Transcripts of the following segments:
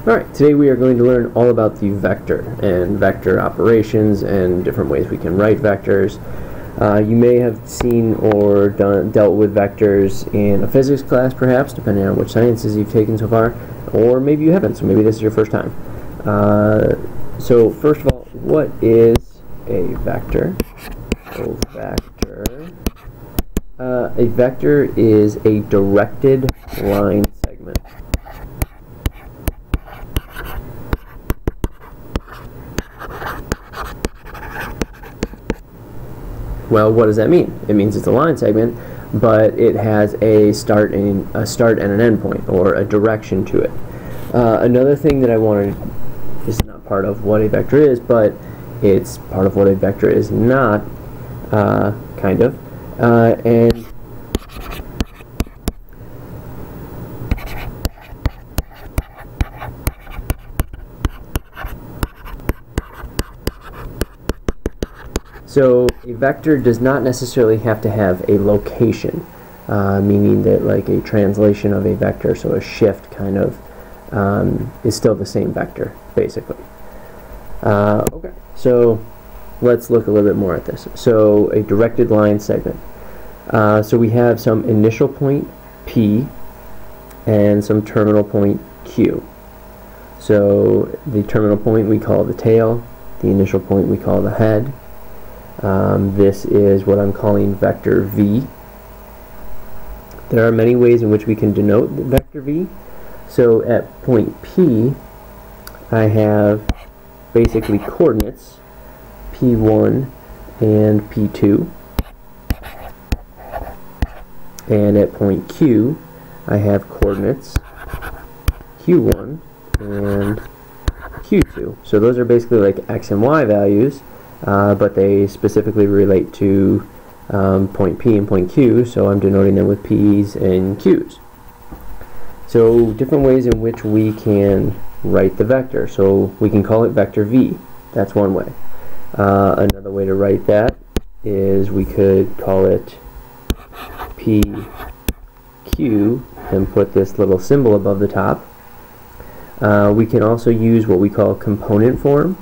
Alright, today we are going to learn all about the vector and vector operations and different ways we can write vectors. You may have seen or dealt with vectors in a physics class perhaps, depending on which sciences you've taken so far, or maybe you haven't, so maybe this is your first time. So first of all, what is a vector? A vector is a directed line segment. Well, what does that mean? It means it's a line segment, but it has a start and an end point, or a direction to it. Another thing that I wanted, this is not part of what a vector is, but it's part of what a vector is not, kind of. And so a vector does not necessarily have to have a location, meaning that like a translation of a vector, so a shift kind of, is still the same vector, basically. Okay, so let's look a little bit more at this. So a directed line segment. So we have some initial point P and some terminal point Q. So the terminal point we call the tail, the initial point we call the head. This is what I'm calling vector V. There are many ways in which we can denote vector V. So at point P, I have basically coordinates P1 and P2. And at point Q, I have coordinates Q1 and Q2. So those are basically like X and Y values, but they specifically relate to point P and point Q, so I'm denoting them with P's and Q's. So different ways in which we can write the vector. So we can call it vector V. That's one way. Another way to write that is we could call it PQ and put this little symbol above the top. We can also use what we call component form.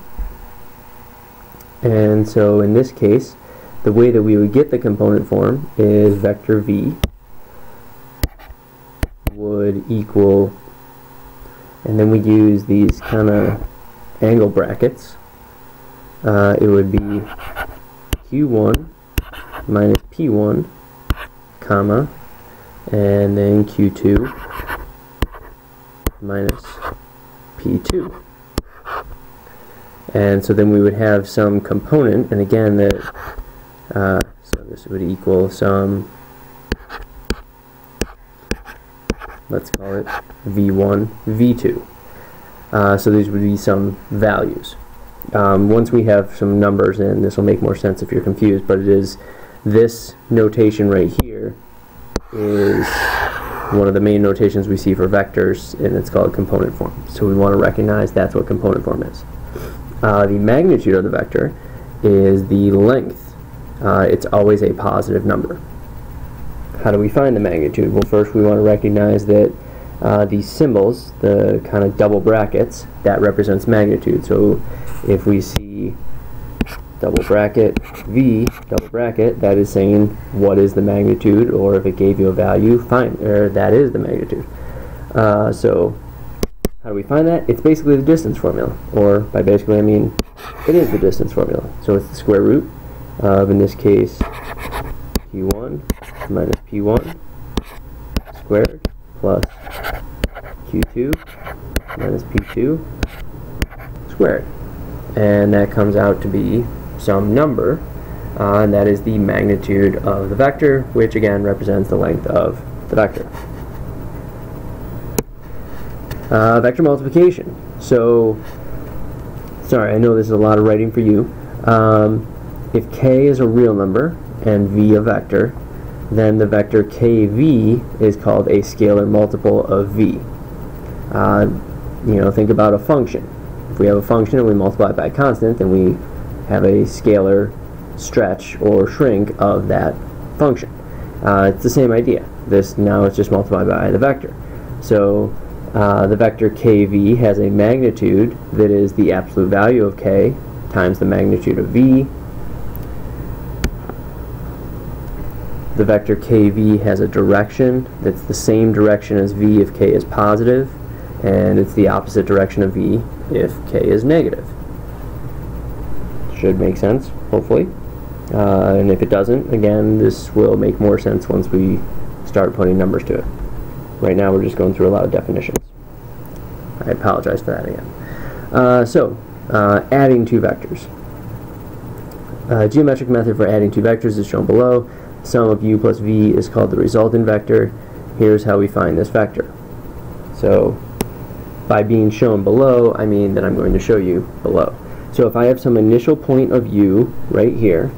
And so in this case, the way that we would get the component form is vector V would equal, and then we use these kind of angle brackets. It would be Q1 minus P1, comma, and then Q2 minus P2. And so then we would have some component, and again that so this would equal some, let's call it V1, V2. So these would be some values. Once we have some numbers in, this will make more sense if you're confused, but it is this notation right here is one of the main notations we see for vectors, and it's called component form. So we want to recognize that's what component form is. The magnitude of the vector is the length. It's always a positive number. How do we find the magnitude? Well, first we want to recognize that these symbols, the kind of double brackets, that represents magnitude. So if we see double bracket V, double bracket, that is saying what is the magnitude, or if it gave you a value, fine, or that is the magnitude. So how do we find that? It's basically the distance formula, or by basically I mean it is the distance formula. So it's the square root of, in this case, Q1 minus P1 squared plus Q2 minus P2 squared. And that comes out to be some number, and that is the magnitude of the vector, which again represents the length of the vector. Vector multiplication. So, sorry, I know this is a lot of writing for you. If k is a real number and v a vector, then the vector kv is called a scalar multiple of v. Think about a function. If we have a function and we multiply it by a constant, then we have a scalar stretch or shrink of that function. It's the same idea. This now is just multiplied by the vector. So The vector kv has a magnitude that is the absolute value of k times the magnitude of v. The vector kv has a direction that's the same direction as v if k is positive, and it's the opposite direction of v if k is negative. Should make sense, hopefully. And if it doesn't, again, this will make more sense once we start putting numbers to it. Right now we're just going through a lot of definitions. I apologize for that again. Adding two vectors. Geometric method for adding two vectors is shown below. Sum of u plus v is called the resultant vector. Here's how we find this vector. So by being shown below, I mean that I'm going to show you below. So if I have some initial point of u right here,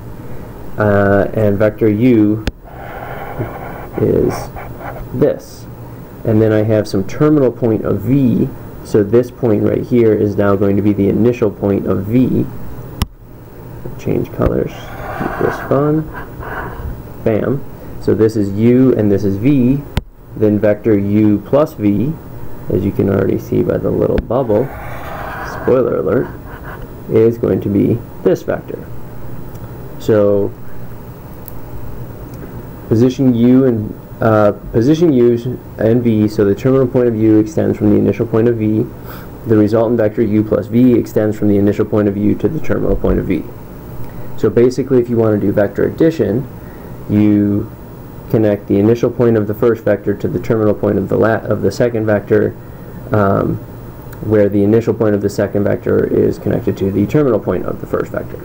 and vector u is this, and then I have some terminal point of v, so this point right here is now going to be the initial point of v. Change colors, keep this fun. Bam. So this is u and this is v. Then vector u plus v, as you can already see by the little bubble, spoiler alert, is going to be this vector. So position u and v, so the terminal point of u extends from the initial point of v. The resultant vector u plus v extends from the initial point of u to the terminal point of v. So basically, if you want to do vector addition, you connect the initial point of the first vector to the terminal point of the second vector, where the initial point of the second vector is connected to the terminal point of the first vector.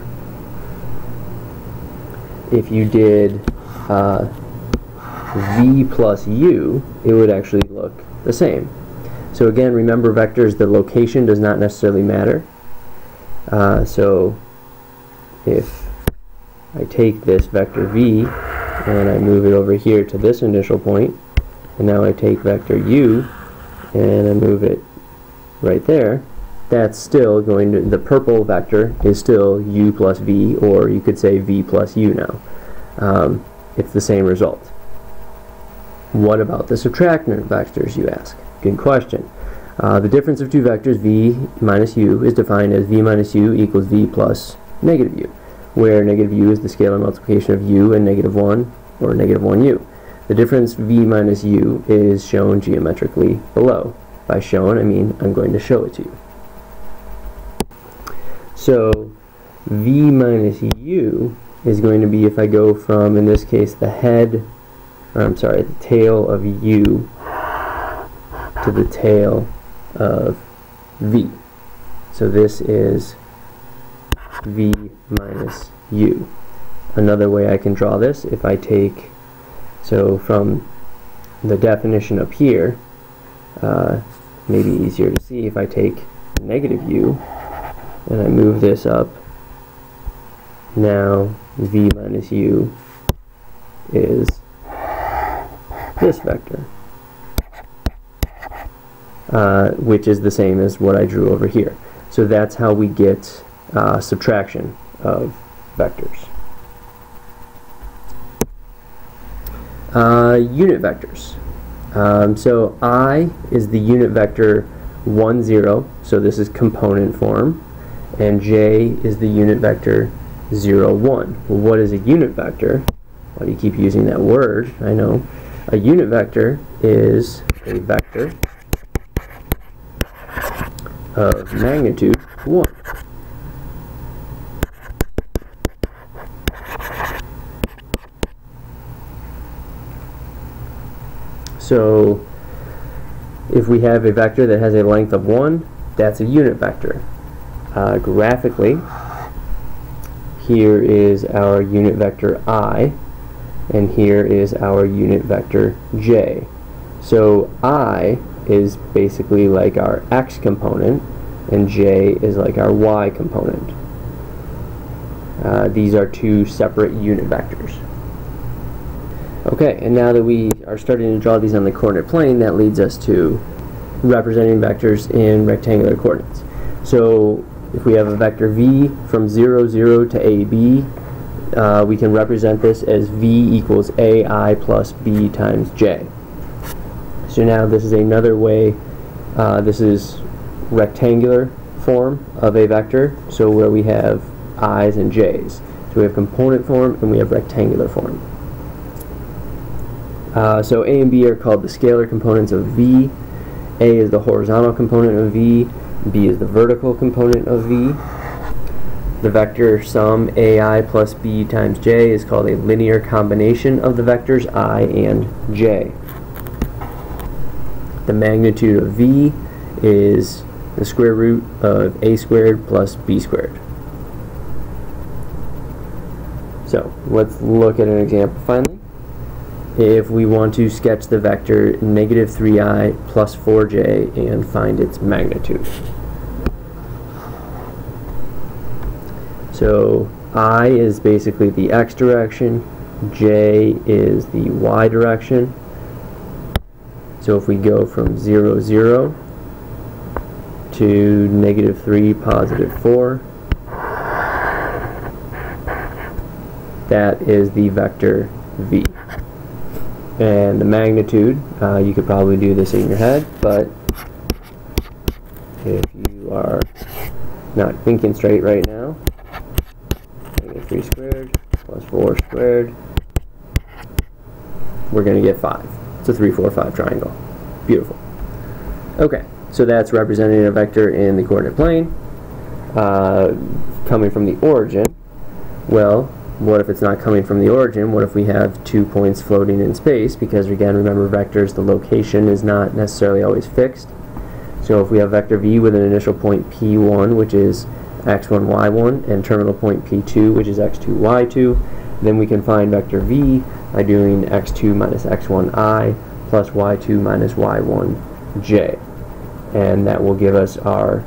If you did v plus u, it would actually look the same. So again, remember vectors, the location does not necessarily matter. So if I take this vector v and I move it over here to this initial point, and now I take vector u and I move it right there, that's still going to, the purple vector is still u plus v, or you could say v plus u now. It's the same result. What about the subtractant vectors, you ask? Good question. The difference of two vectors, v minus u, is defined as v minus u equals v plus negative u, where negative u is the scalar multiplication of u and negative 1, or negative 1u. The difference v minus u is shown geometrically below. By shown, I mean I'm going to show it to you. So v minus u is going to be, if I go from, in this case, the head, or I'm sorry, the tail of u to the tail of v. So this is v minus u. Another way I can draw this, if I take, so from the definition up here, maybe easier to see, if I take negative u and I move this up, now v minus u is this vector, which is the same as what I drew over here. So that's how we get subtraction of vectors. Unit vectors. So I is the unit vector 1, 0, so this is component form, and j is the unit vector 0, 1. Well, what is a unit vector? Why do you keep using that word? I know. A unit vector is a vector of magnitude 1. So if we have a vector that has a length of 1, that's a unit vector. Graphically, here is our unit vector I, and here is our unit vector j. So I is basically like our x component, and j is like our y component. These are two separate unit vectors. Okay, and now that we are starting to draw these on the coordinate plane, that leads us to representing vectors in rectangular coordinates. So if we have a vector v from 0, 0 to ab, we can represent this as v equals ai plus b times j. So now this is another way This is rectangular form of a vector, so where we have i's and j's. So we have component form and we have rectangular form. So A and B are called the scalar components of V. A is the horizontal component of V, B is the vertical component of V. The vector sum AI plus B times J is called a linear combination of the vectors I and J. The magnitude of V is the square root of A squared plus B squared. So let's look at an example finally. If we want to sketch the vector negative 3i plus 4j and find its magnitude. So I is basically the x direction, j is the y direction. So if we go from 0, 0 to negative 3, positive 4, that is the vector v. And the magnitude, you could probably do this in your head, but if you are not thinking straight right now, negative 3 squared plus 4 squared, we're going to get 5. It's a 3, 4, 5 triangle. Beautiful. Okay, so that's representing a vector in the coordinate plane coming from the origin. Well, what if it's not coming from the origin? What if we have 2 points floating in space? Because again, remember vectors, the location is not necessarily always fixed. So if we have vector v with an initial point p1, which is x1, y1, and terminal point p2, which is x2, y2, then we can find vector v by doing x2 minus x1i plus y2 minus y1j. And that will give us our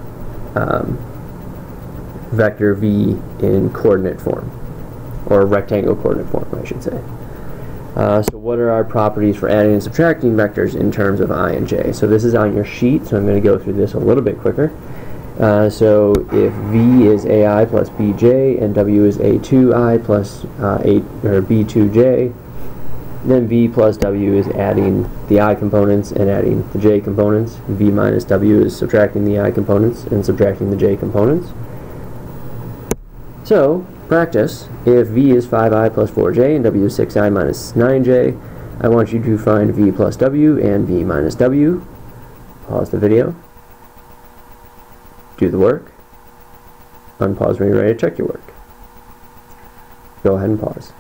vector v in coordinate form, or rectangle coordinate form, I should say. So what are our properties for adding and subtracting vectors in terms of I and j? So this is on your sheet, so I'm going to go through this a little bit quicker. So if v is ai plus bj and w is a2i plus b2j, then v plus w is adding the I components and adding the j components. V minus w is subtracting the I components and subtracting the j components. So, practice, if v is 5i plus 4j and w is 6i minus 9j, I want you to find v plus w and v minus w. Pause the video. Do the work. Unpause when you're ready to check your work. Go ahead and pause.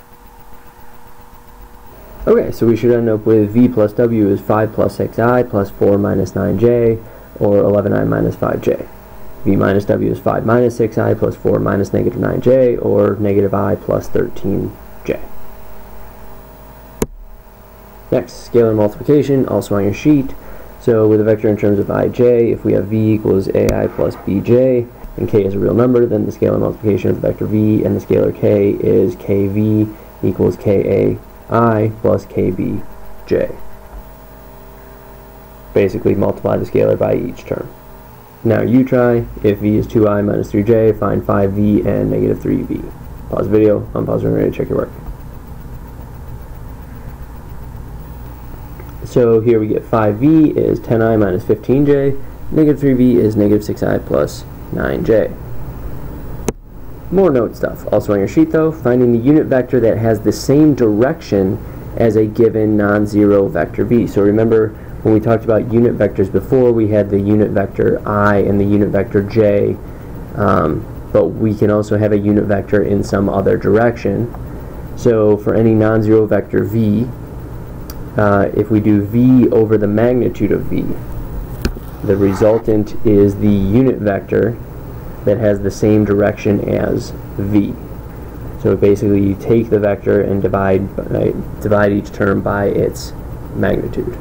Okay, so we should end up with v plus w is 5 plus 6i plus 4 minus 9j, or 11i minus 5j. v minus w is 5 minus 6i plus 4 minus negative 9j, or negative I plus 13j. Next, scalar multiplication, also on your sheet. So with a vector in terms of ij, if we have v equals ai plus bj, and k is a real number, then the scalar multiplication of the vector v and the scalar k is kv equals kai plus kbj. Basically multiply the scalar by each term. Now you try, if v is 2i minus 3j, find 5v and negative 3v. Pause the video, unpause when you're ready to check your work. So here we get 5v is 10i minus 15j, negative 3v is negative 6i plus 9j. More note stuff. Also on your sheet though, finding the unit vector that has the same direction as a given non-zero vector v. So remember when we talked about unit vectors before, we had the unit vector I and the unit vector j, but we can also have a unit vector in some other direction. So for any non-zero vector v, if we do v over the magnitude of v, the resultant is the unit vector that has the same direction as v. So basically you take the vector and divide each term by its magnitude.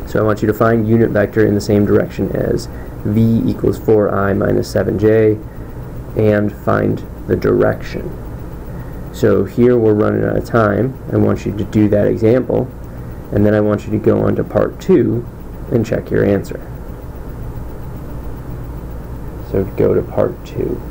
So I want you to find unit vector in the same direction as v equals 4i minus 7j and find the direction. So here we're running out of time. I want you to do that example, and then I want you to go on to part 2 and check your answer. So go to part 2.